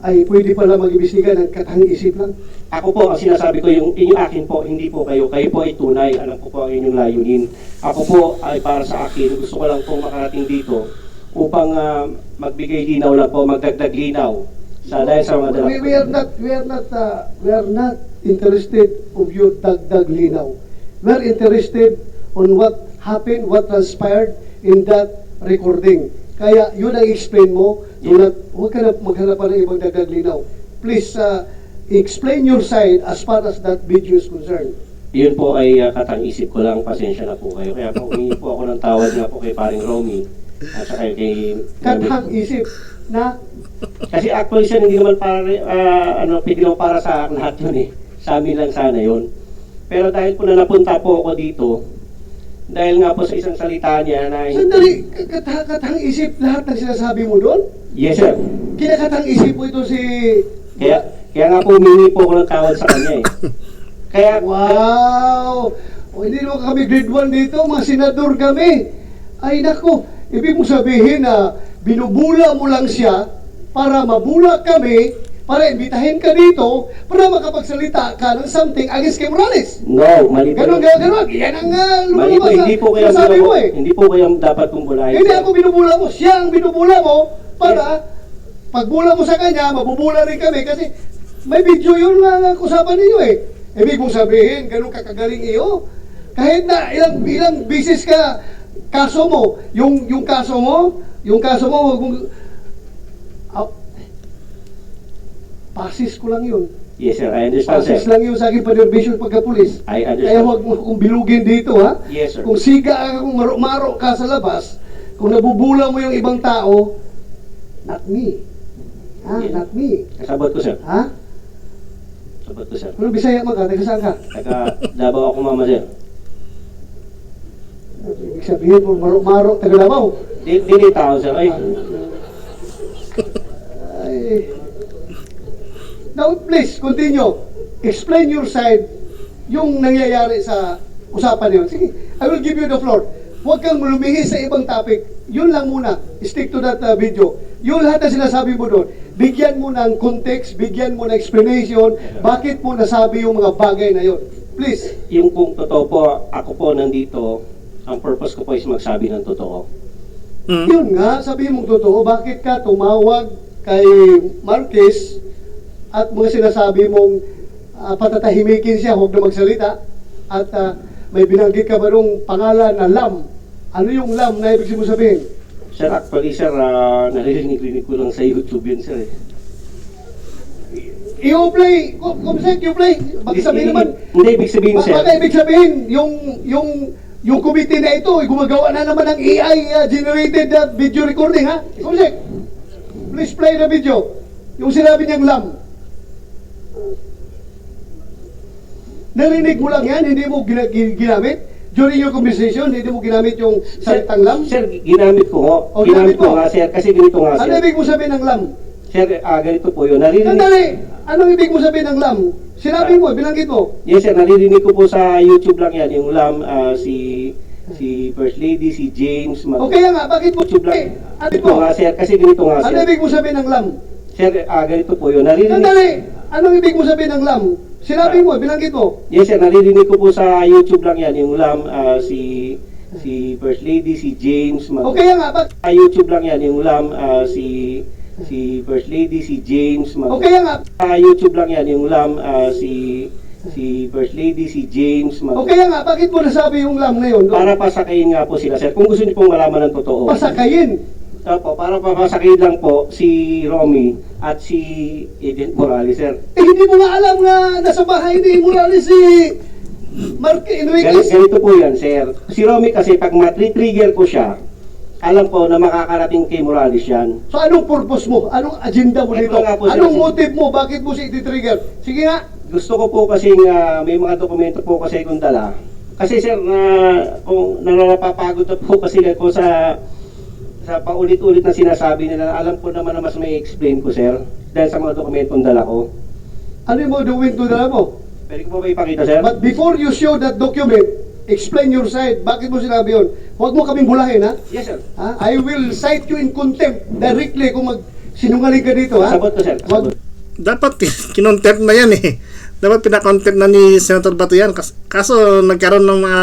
ay pwede pala mag-ibisigan ng katang-isip lang? ako po, ang sinasabi ko, yung akin po, hindi po kayo. Kayo po ay tunay. Alam ko po ang inyong layunin. Ako po ay para sa akin. Gusto ko lang pong makarating dito upang magbigay linaw lang po, magdagdag linaw. Dahil sa mga dalawa. We are not interested of your dagdag linaw. We are interested on what happened, what transpired in that recording. Kaya yun ang explain mo. Huwag ka na maghanap pa ng ibang dagdag linaw. Please explain your side as far as that video is concerned. Yun po ay katang-isip ko lang. Pasensya na po kayo. Kaya po humingi po ako ng tawad nga po kay paring Romy at saka kay Katang-isip na kasi actually siya hindi naman para pwede naman para sa lahat yun eh. Sa amin lang sana yun. Pero dahil po na napunta po ako dito, dahil nga po sa isang salita niya na sandali, katang-isip lahat ng sinasabi mo doon? yes sir. Kinakatang-isip mo ito si... Kaya nga po humingi po ako ng tawad sa kanya eh. Kaya Wow! O, hindi naman kami grade 1 dito, mga senador kami. Ay nako, ibig mo sabihin na binubula mo lang siya para mabula kami, para imbitahin ka dito, para makapagsalita ka ng something against kay Morales. no, mali po. Ganon. Yan ang Mali po, hindi po kayo sabi mo eh. hindi po kayo dapat kumbulahin. Hindi ako binubula mo, siya ang binubula mo para pagbula mo sa kanya, mabubula rin kami kasi may video yun na usapan ninyo eh. Ibig mong sabihin, ganun kakagaling iyo. Kahit na ilang bisis ka, kaso mo, yung kaso mo, wag mong, pasis ko lang yun. Yes sir, I understand Pasis sir. lang yun sa aking panerbisyon pagka-pulis. I Kaya understand. huwag mo kong bilugin dito ha. Yes sir. Kung siga ka, kung maro ka sa labas, kung nabubula mo yung ibang tao, not me. Yeah. Not me. Kasabot ko sir. Ha? Kasabot ko sir. Ano Bisaya man ka? Taga saan ka? Taga Davao ako mama sir. Ibig sabihin mo, maro, taga Davao. Dili tao sir. Ay, Ay. Now, please, continue. Explain your side, yung nangyayari sa usapan niyo. Sige, I will give you the floor. Huwag kang lumihis sa ibang topic. Yun lang muna. Stick to that video. Yung lahat na sinasabi mo doon, bigyan mo ng context, bigyan mo ng explanation, bakit mo nasabi yung mga bagay na yun. Please. yung kung totoo po, ako po nandito, ang purpose ko po is magsabi ng totoo. Yun nga, sabihin mong totoo, bakit ka tumawag kay Marquez at mga sinasabi mong patatahimikin siya, huwag na magsalita, at may binanggit ka ba nung pangalan na Lam? Ano yung Lam na ibig mo sabihin? Sir, actually sir, naririnig ko lang sa YouTube yun sir eh. I-play, kumsek, i-play. Bakit sabihin naman, Hindi, ibig sabihin sir. baka ibig sabihin, yung committee na ito, gumagawa na naman ng AI-generated video recording, ha? Kumsek, please play the video. Yung sinabi niyang Lam. Narinig mo lang yan, hindi mo ginamit? During your conversation, hindi mo ginamit yung salitang lam? Sir, ginamit ko nga. O, Ginamit ginamit mo. ko nga, sir. Kasi ganito nga, Ano sir. ibig mo sabihin ng lam? Sir, ganito po yun. Naririnig. Sandali! Anong ibig mo sabihin ng lam? Sinabi mo, binanggit mo. Yes, sir. Naririnig ko po sa YouTube lang yan. Yung lam, si First Lady, si James. O kaya nga, bakit mo? YouTube lang. Ano Ganito mo? nga, sir. Kasi ganito nga, Ano sir. ibig mo sabihin ng lam? Sir, ganito po yun. Naririnig. Sandali! Anong ibig mo sabihin ng lam? Sinabi mo, binanggit mo. Yes, sir. Naririnig ko po sa YouTube lang yan. Yung lam, si First Lady, si James. O kaya nga, bakit? Sa YouTube lang yan. Yung lam, si First Lady, si James. O kaya nga, Sa YouTube lang yan. Yung lam, si First Lady, si James. o kaya nga, bakit mo nasabi yung lam na yun? Para pasakayin nga po sila, sir. Kung gusto niyo pong malaman ng totoo. Pasakayin. Opo, para papasakayin lang po si Romy at si Agent Morales, sir. Eh, hindi mo nga alam na nasa bahay ni Morales si Mark Enriquez. Ganito po yan, sir. Si Romy kasi pag matri-trigger ko siya, alam po na makakarating kay Morales yan. So anong purpose mo? Anong agenda mo Ito dito? nga po, sir. Anong motive mo? Bakit mo siya iti-trigger? Sige nga. Gusto ko po kasi may mga dokumento po kasi kung dala. Kasi sir, kung napapagod na po kasi ako sa paulit-ulit na sinasabi nila, alam ko naman na mas may explain ko, sir, dahil sa mga dokumentong dala ko. Ano yung mga document dala mo? Pwede ko po ba ipakita, sir? But before you show that document, explain your side. Bakit mo sinabi yun? Huwag mo kaming bulahin, ha? Yes, sir. Ha? I will cite you in contempt directly kung sinungaling ka dito, ha? Kasabot ko, sir. Kasabot. Dapat kinontempt na yan eh. Dapat pinakontempt na ni Senator Bato yan. Kaso nagkaroon ng mga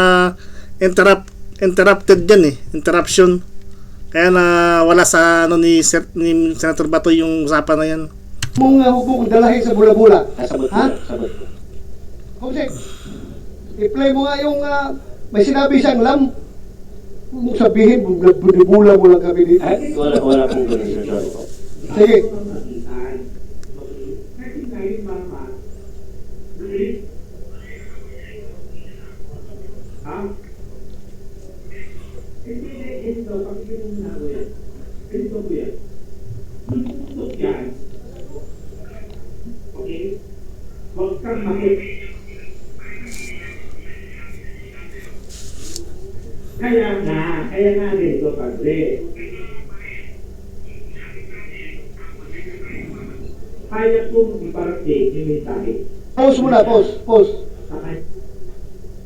interrupted yan eh. Interruption. Kaya na wala sa ni Senator Bato yung usapan na yan. Mong huwag mo kong dalahin sa bula-bula. Kasabot ko, Ha? sir. Kasabot ko. Jose, i-play mo nga yung may sinabi siyang lam. Huwag mong sabihin, bula mo lang kami dito. Ay, wala pong ganun, sir. Sorry po. Sige. Huwag kang makit. Kaya nga dito, padre. Kaya kong iparating yung mensahe. Pause muna, pause.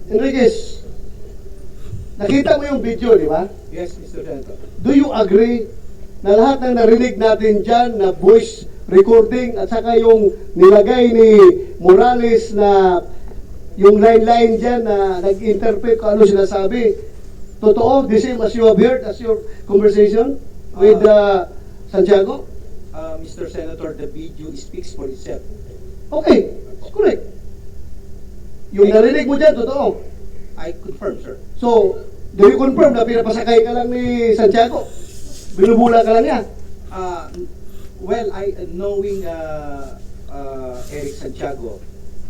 Enriquez, nakita mo yung video, di ba? Yes, Mr. Senator. Do you agree na lahat ng narinig natin dyan na voice recording at saka yung nilagay ni Morales na yung line-line dyan na nag-interpret kung ano sinasabi, totoo, the same as you have heard as your conversation with Santiago? Mr. Senator, the video speaks for itself. Okay, it's correct. Yung narinig mo dyan, totoo. I confirm, sir. So, do you confirm na pinapasakay ka lang ni Santiago? Binubula ka lang niya? Well, knowing Eric Santiago,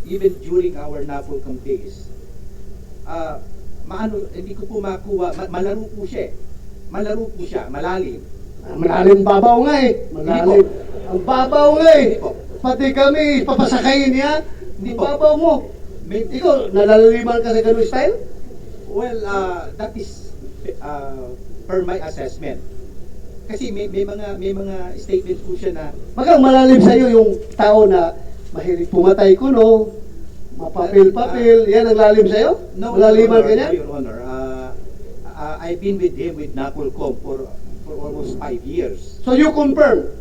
even during our NAPOLCOM days, hindi ko po makuha, malaro po siya. Malaro po siya, malalim. Malalim babaw nga eh. Malalim. Ang babaw nga eh. Hindi po. Pati kami, papasakayin niya. Hindi Ang po. babaw mo. Ikaw, nalalaliman ka sa ganun style? Well, that is per my assessment. Kasi may mga statements po siya na Magang malalim sa'yo yung tao na mahilig pumatay kuno, mapapil-papil, yan ang lalim sa'yo? Malaliman ka niya? Your Honor, I've been with him with NAPOLCOM for almost 5 years. So you confirm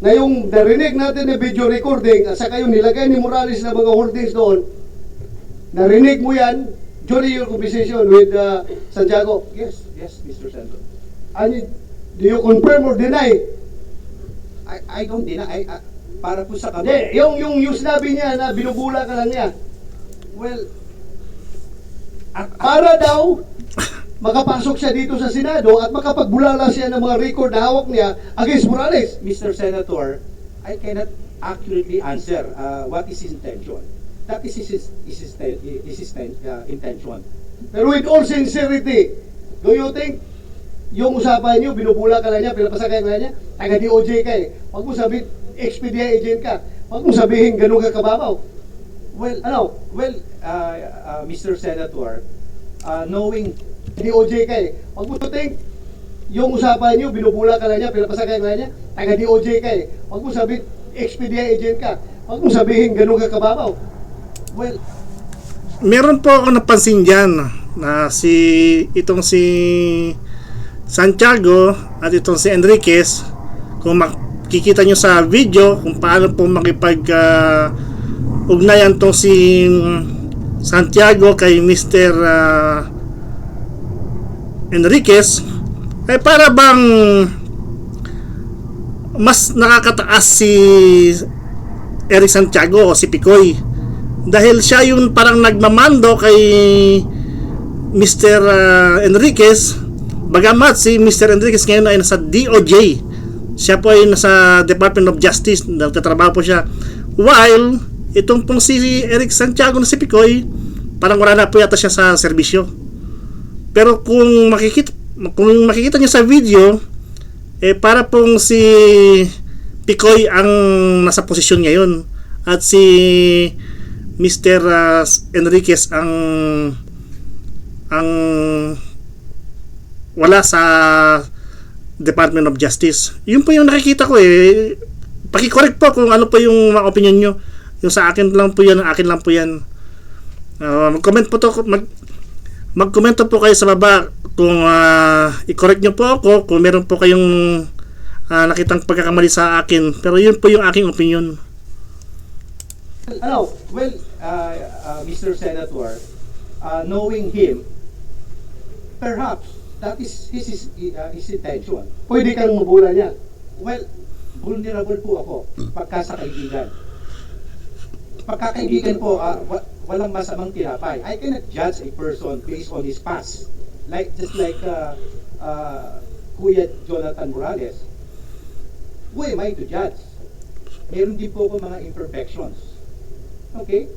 na yung narinig natin na video recording at saka yung nilagay ni Morales na mga holdings doon, narinig mo yan during your conversation with Santiago? Yes, Mr. Senator. And do you confirm or deny? I don't deny. Para po sa Hindi, kami. yung sinabi niya na binubula ka lang niya. Well, Para daw makapasok siya dito sa Senado at makapagbulala siya ng mga record na hawak niya against Morales. Mr. Senator, I cannot accurately answer what is his intention. That is his intention. Pero with all sincerity, do you think yung usapan niyo, binubula ka lang niya, pinapasakay ka lang niya, taga-DOJ ka eh. Huwag mo sabihin, XPDI agent ka. Huwag mo sabihin, ganun ka kababaw. Mr. Senator, knowing DOJ ka eh. Huwag mo think, yung usapan niyo, binubula ka lang niya, pinapasakay ka lang niya, taga DOJ ka eh. Huwag mo sabihin, Expedia agent ka. Huwag mo sabihin, ganun ka kababaw. Well, Meron po ako napansin dyan na itong si Santiago at itong si Enriquez, kung makikita nyo sa video kung paano po ugnayan tong si Santiago kay Mr. Enriquez, ay para bang mas nakakataas si Eric Santiago o si Picoy, dahil siya yung parang nagmamando kay Mr. Enriquez, bagamat si Mr. Enriquez ngayon ay nasa DOJ, siya po ay nasa Department of Justice, nagtatrabaho po siya, while itong pong si Eric Santiago na si Picoy, parang wala na po yata siya sa serbisyo. Pero kung makikita niyo sa video, para pong si Picoy ang nasa posisyon ngayon at si Mr. Enriquez ang wala sa Department of Justice. Yun po yung nakikita ko eh. Paki-correct po kung ano po yung mga opinion nyo. Yung sa akin lang po yan, akin lang po yan. Mag-comment po to, mag-comment po kayo sa baba kung i-correct nyo po ako kung meron po kayong nakitang pagkakamali sa akin. Pero yun po yung aking opinion. Mr. Senator, knowing him, perhaps that is his intention. pwede kang mabula niya. Well, vulnerable po ako pagka sa kaibigan. Pagkakaibigan po, walang masamang tinapay. I cannot judge a person based on his past. Just like Kuya Jonathan Morales. Who am I to judge? Meron din po ako mga imperfections. Okay?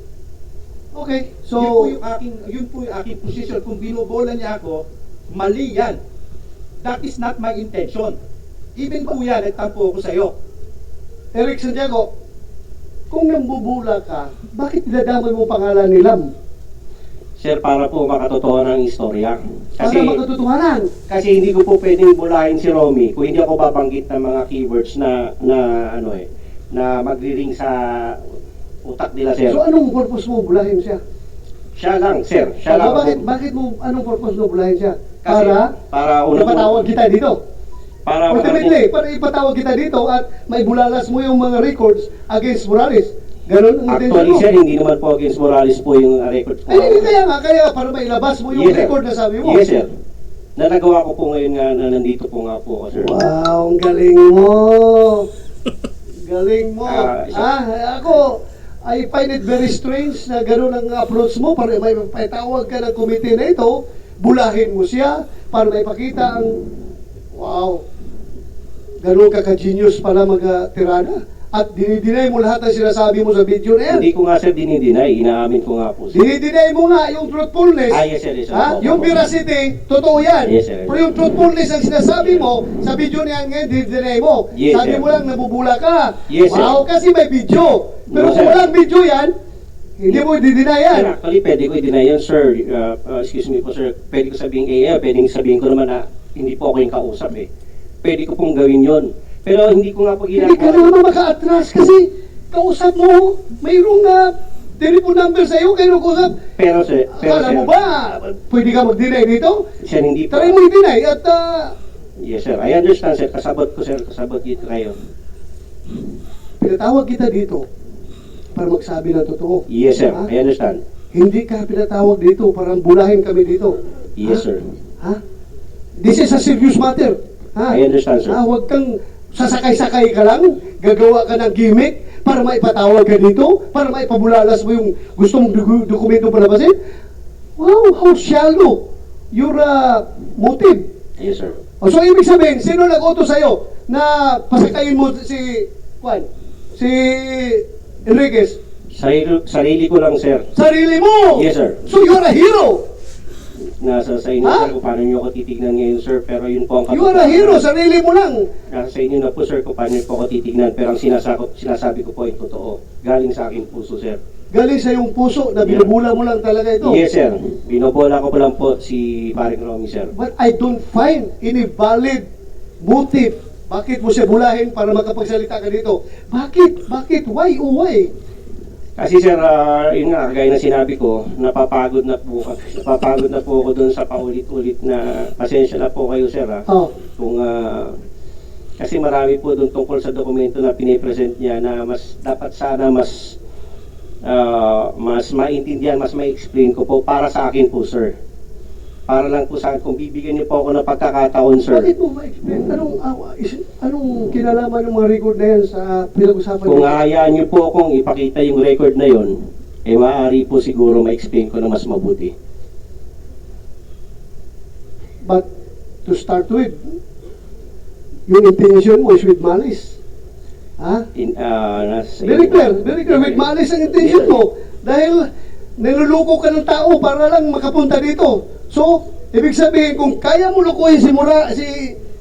Okay, So, so, yun po yung aking position. Kung binubola niya ako, mali yan. That is not my intention. Even po yan, nagtampo ako sa'yo. Eric Santiago, kung nambubula ka, bakit dinadamay mo pangalan ni Lam? Sir, para po makatotoo ng istorya. Para makatotohanan. Kasi hindi ko po pwedeng bulahin si Romy kung hindi ako babanggit ng mga keywords na magri-ring sa utak nila, sir. So anong purpose mo bulahin siya? Siya lang, sir. Siya lang. Bakit mo, anong purpose mo bulahin siya? Kasi, para ipatawag kita dito. Para Ultimately, para ipatawag kita dito at may bulalas mo yung mga records against Morales. Ganon ang intention Actually, mo. sir, hindi naman po against Morales po yung record po. Ay, hindi kaya para mailabas mo yung Yes, sir. record na sabi mo. Yes, sir. Na nagawa ko po ngayon nga na nandito po nga po ako, sir. Wow, ang galing mo. Galing mo. Ako, I find it very strange na gano'n ang approach mo para may patawag ka ng committee na ito, bulahin mo siya para may pakita ang wow, gano'n ka ka-genius pala mag-tirada. At dinidinay mo lahat ng sinasabi mo sa video na yan. Hindi ko nga, sir, dinideny. Inaamin ko nga po, sir. Dinidinay mo nga yung truthfulness. Yes, sir. Yes, sir. Yung veracity, totoo yan. Yes, sir. Pero yung truthfulness ang sinasabi mo, sa video na yan ngayon, dinidinay mo. Yes, Sabi sir. mo lang, nabubula ka. Yes, sir. Wow, kasi may video. Pero No, kung sir. walang video yan, hindi mo i-deny yan. Sir, actually, pwede ko i-deny yan, sir. Excuse me po, sir. Pwede ko sabihin pwedeng sabihin ko naman na hindi po ako yung kausap eh. Pwede ko pong gawin yon. Pero hindi ko nga po Hindi ka ginagawa. naman maka-atras kasi kausap mo, mayroong telephone number sa iyo, kayo kausap. Pero, sir, Akala mo ba, pwede ka mag-deny dito? sir, hindi po. Try mo i-deny at Yes, sir. I understand, sir. Kasabot ko, sir. Kasabot dito kayo. pinatawag kita dito para magsabi ng totoo. Yes, sir. Ha? I understand. Hindi ka pinatawag dito para bulahin kami dito. Yes, sir. Ha? This is a serious matter. Ha? I understand, sir. Huwag kang sasakay-sakay ka lang, gagawa ka ng gimmick para maipatawag ka dito, para maipabulalas mo yung gusto mong dokumento palabasin. Wow, how shallow your motive. Yes, sir. So, ibig sabihin, sino nag-utos sa'yo na pasakayin mo si Enriquez? Sarili ko lang, sir. Sarili mo! Yes, sir. So, you're a hero! Nasa sa inyo, Ha? sir, kung paano nyo ako titignan ngayon, sir. Pero yun po ang You are a hero, sarili mo lang. Nasa sa inyo na po, sir, kung paano nyo po ako titignan. Pero ang sinasabi ko po ay totoo. Galing sa aking puso, sir. galing sa iyong puso na binubula mo lang talaga ito. Yes, sir. Binobola ko pa lang po si Paring Romy, sir. But I don't find any valid motive. Bakit mo siya bulahin para makapagsalita ka dito? Bakit? Bakit? Why? Oh, why? Kasi sir, yun nga, kagaya na sinabi ko, napapagod na po ako doon sa paulit-ulit na pasensya na po kayo, sir. Oh. Kung kasi marami po doon tungkol sa dokumento na pinipresent niya na mas dapat sana mas maintindihan, mas ma-explain ko po para sa akin po, sir. Para lang po sa akin, kung bibigyan niyo po ako ng pagkakataon, sir. Bakit mo ma-explain? Anong kinalaman ng mga record na yan sa pinag-usapan Kung hayaan niyo po akong ipakita yung record na yon, eh maaari po siguro ma-explain ko na mas mabuti. But to start with, yung intention mo is with malice. Ha? Very clear, with malice ang intention mo. Dahil niluluko ka ng tao para lang makapunta dito. So, ibig sabihin, kung kaya mo lukuhin si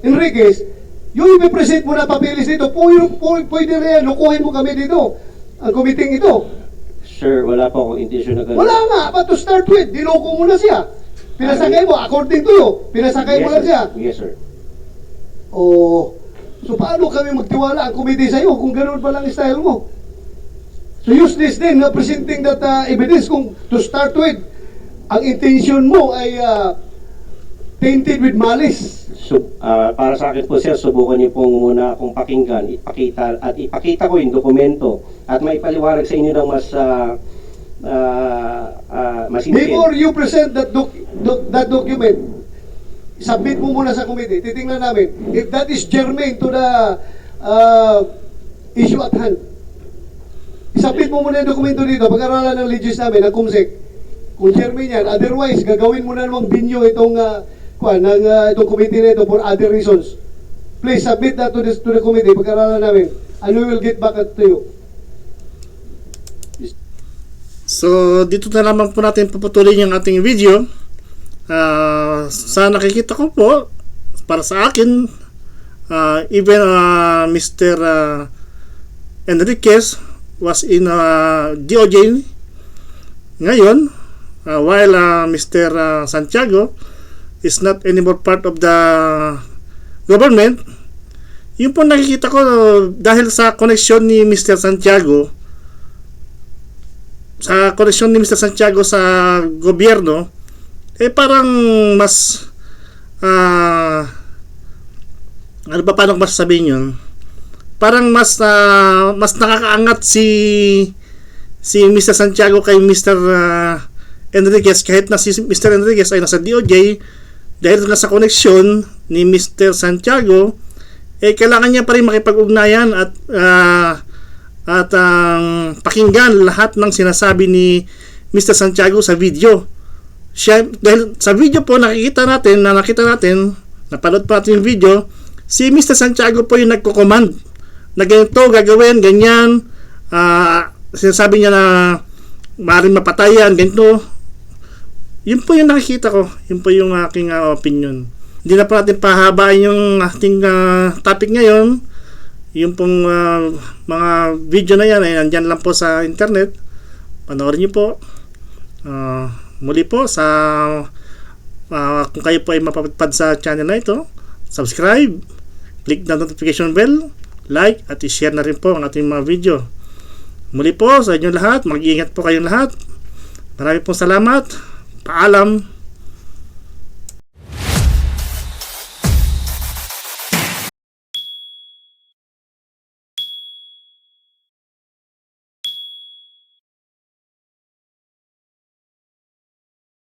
Enriquez, yung ipipresent mo na papeles dito, pwede rin, lukuhin mo kami dito, ang committee ito. Sir, wala po akong intention na gano'n. Wala nga, but to start with, diloko mo na siya. Pinasakay mo, according to you, pinasakay mo lang siya. Yes, sir. Oh, so paano kami magtiwala ang committee sa iyo kung ganoon pa lang style mo? So use this din na presenting that evidence kung to start with, ang intention mo ay tainted with malice. So, para sa akin po, sir, subukan niyo pong muna akong pakinggan, ipakita ko yung dokumento at may paliwanag sa inyo ng mas Before you present that document, submit mo muna sa committee. Titingnan namin if that is germane to the issue at hand. Submit mo muna yung dokumento dito, pag-aralan ng legis namin, ng COMSEC. Kung germane yan, otherwise, gagawin mo na namang binyo itong itong committee na ito for other reasons. Please submit that to the committee, pag-aralan namin, and we will get back to you. So, dito na naman po natin puputulin yung ating video. Sa nakikita ko po, para sa akin, even Mr. Enriquez was in DOJ ngayon, while Mr. Santiago is not anymore part of the government. Yun po nakikita ko dahil sa koneksyon ni Mr. Santiago sa gobyerno, parang mas paano ko masasabihin yun, parang mas nakakaangat si Mr. Santiago kay Mr. Enriquez, kahit na si Mr. Enriquez ay nasa DOJ. Dahil nga sa koneksyon ni Mr. Santiago, kailangan niya pa rin makipag-ugnayan at pakinggan lahat ng sinasabi ni Mr. Santiago sa video. Dahil sa video po nakita natin, napanood pa natin yung video, si Mr. Santiago po yung nagko-command na ganito gagawin, ganyan, sinasabi niya na maaaring mapatayan, ganito. Yun po yung nakikita ko, yun po yung aking opinion. Hindi na po natin pahabain yung ating topic ngayon. Yung pong mga video na yan ay nandyan lang po sa internet. Panoorin niyo po. Muli po kung kayo po ay mapapad sa channel na ito, subscribe, click the notification bell, like at i-share na rin po ang ating mga video. Muli po sa inyo lahat, mag-iingat po kayong lahat. Marami pong salamat. Paalam.